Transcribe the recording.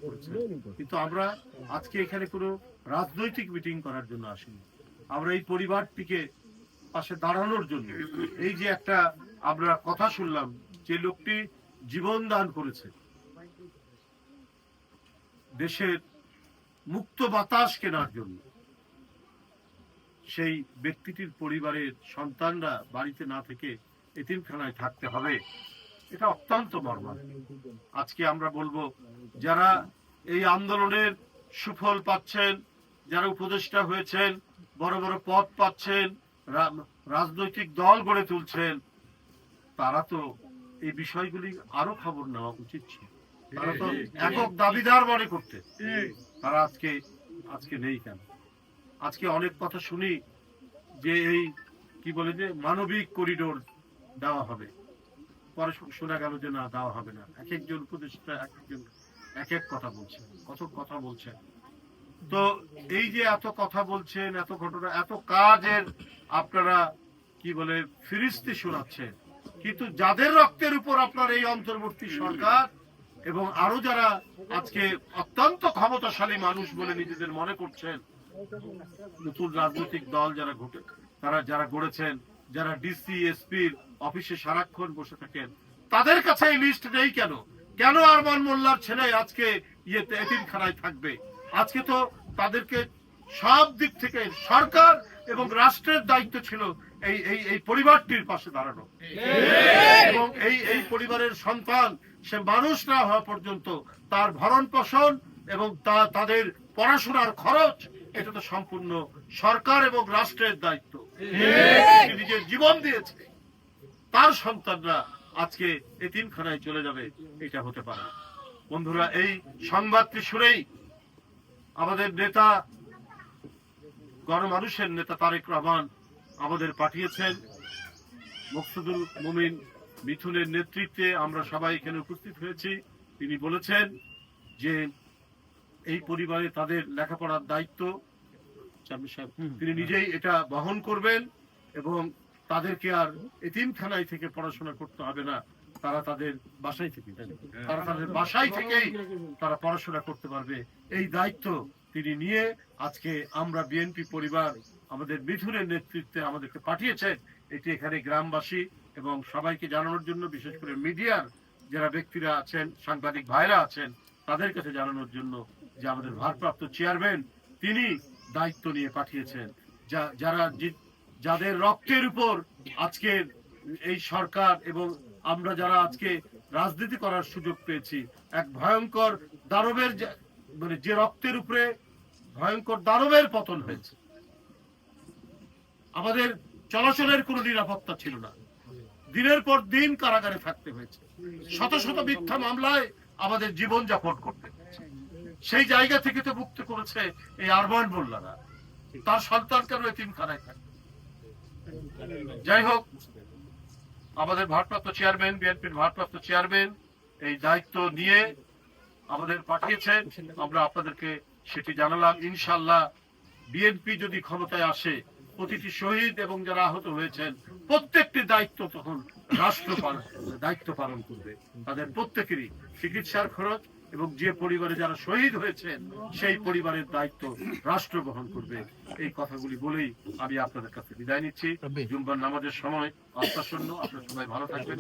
করছে, কিন্তু আমরা আজকে এখানে কোনো রাজনৈতিক মিটিং করার জন্য আসিনি। আমরা এই পরিবারটিকে পাশে দাঁড়ানোর জন্য, এই যে একটা আমরা কথা শুনলাম যে লোকটি জীবন দান করেছে দেশের মুক্ত বাতাস কেনার জন্য, সেই ব্যক্তিটির পরিবারের সন্তানরা বাড়িতে না থেকে এতিমখানায় থাকতে হবে, এটা অত্যন্ত মর্মান্তিক। আজকে আমরা বলবো, যারা এই আন্দোলনের সুফল পাচ্ছেন, যারা উপদেষ্টা হয়েছেন, বড় বড় পদ পাচ্ছেন, রাজনৈতিক দল গড়ে তুলছেন, তারা তো এই বিষয়গুলি আরো খবর নেওয়া উচিত ছিল। তারা তো একক দাবিদার মনে করতে, তারা আজকে নেই কেন? আজকে অনেক কথা শুনি যে এই কি বলে যে মানবিক করিডোর দেওয়া হবে, পরে শোনা গেল যে না, দেওয়া হবে না। এক একজন উপদেষ্টা এক একজন এক এক কথা বলছেন, কত কথা বলছেন। তো এই যে এত কথা বলছেন, এত ঘটনা, এত কাজের আপনারা কি বলে ফিরিস্তি শোনাচ্ছেন, কিন্তু যাদের রক্তের উপর আপনার এই অন্তর্বর্তী সরকার এবং আরো যারা আজকে অত্যন্ত ক্ষমতাশালী মানুষ বলে নিজেদের মনে করছেন, নতুন রাজনৈতিক দল যারা গড়েছেন, যারা ডিসি এসপির অফিসে সারাক্ষণ বসে থাকেন, তাদের কাছে এই লিস্ট নেই কেন? কেন আরমান মোল্লার ছেলে আজকে এতিমখানায় থাকবে? আজকে তো তাদেরকে সব দিক থেকে সরকার এবং রাষ্ট্রের দায়িত্ব ছিল এই পরিবারটির পাশে দাঁড়ানো, এবং এই পরিবারের সন্তান সে মানুষ না হওয়া পর্যন্ত তার ভরণ পোষণ এবং তাদের পড়াশোনার খরচ, এটা তো সম্পূর্ণ সরকার এবং রাষ্ট্রের দায়িত্ব। নিজের জীবন দিয়েছে, তার সন্তানরা আজকে এতিমখানায় চলে যাবে, এটা হতে পারে না। বন্ধুরা, এই সংবাদটি শুনেই আমাদের নেতা, গণমানুষের নেতা তারেক রহমান আমাদের পাঠিয়েছেন। মকসুদুল মুমিন মিথুনের নেতৃত্বে আমরা সবাই এখানে উপস্থিত হয়েছি। তিনি বলেছেন যে এই পরিবারে তাদের লেখাপড়ার দায়িত্ব তিনি নিজেই এটা বহন করবেন এবং তাদেরকে আর এতিমখানায় থেকে পড়াশোনা করতে হবে না, তারা তাদের বাসায় থেকেই তারা পড়াশোনা করতে পারবে। এই দায়িত্ব তিনি নিয়ে আজকে আমরা বিএনপি পরিবার আমাদের মিথুনের নেতৃত্বে আমাদেরকে পাঠিয়েছেন। এটি এখানে গ্রামবাসী এবং সবাইকে জানানোর জন্য, বিশেষ করে মিডিয়ার যারা ব্যক্তিরা আছেন, সাংবাদিক ভাইরা আছেন, তাদের কাছে জানানোর জন্য যে আমাদের ভারপ্রাপ্ত চেয়ারম্যান তিনি দায়িত্ব নিয়ে পাঠিয়েছেন। যাদের রক্তের উপর আজকে এই সরকার এবং আমরা যারা আজকে রাজনীতি করার সুযোগ পেয়েছি, এক ভয়ঙ্কর দানবের মানে যে রক্তের উপরে ভয়ঙ্কর দানবের পতন হয়েছে। আমাদের চলাচলের কোনো নিরাপত্তা ছিল না, দিনের পর দিন কারাগারে থাকতে হয়েছে, শত শত মিথ্যা মামলায় আমাদের জীবন যাপন করতে হয়েছে। সেই জায়গা থেকে তো মুক্ত করেছে এই আরমান মোল্লারা, তার সন্তান কেন এতিমখানায় থাকে? যাই হোক, আমাদের ভারপ্রাপ্ত চেয়ারম্যান, বিএনপির ভারপ্রাপ্ত চেয়ারম্যান এই দায়িত্ব নিয়ে আমাদের পাঠিয়েছেন, আমরা আপনাদেরকে সেটি জানালাম। ইনশাআল্লাহ বিএনপি যদি ক্ষমতায় আসে, প্রতিটি শহীদ এবং যারা আহত হয়েছেন প্রত্যেকটি দায়িত্ব তখন রাষ্ট্র দায়িত্ব পালন করবে। তাদের প্রত্যেকেরই চিকিৎসার খরচ এবং যে পরিবারে যারা শহীদ হয়েছেন সেই পরিবারের দায়িত্ব রাষ্ট্র বহন করবে। এই কথাগুলি বলেই আমি আপনাদের কাছে বিদায় নিচ্ছি। জুম্মার নামাজের সময় আত্মাশূন্য, আপনারা সবাই ভালো থাকবেন।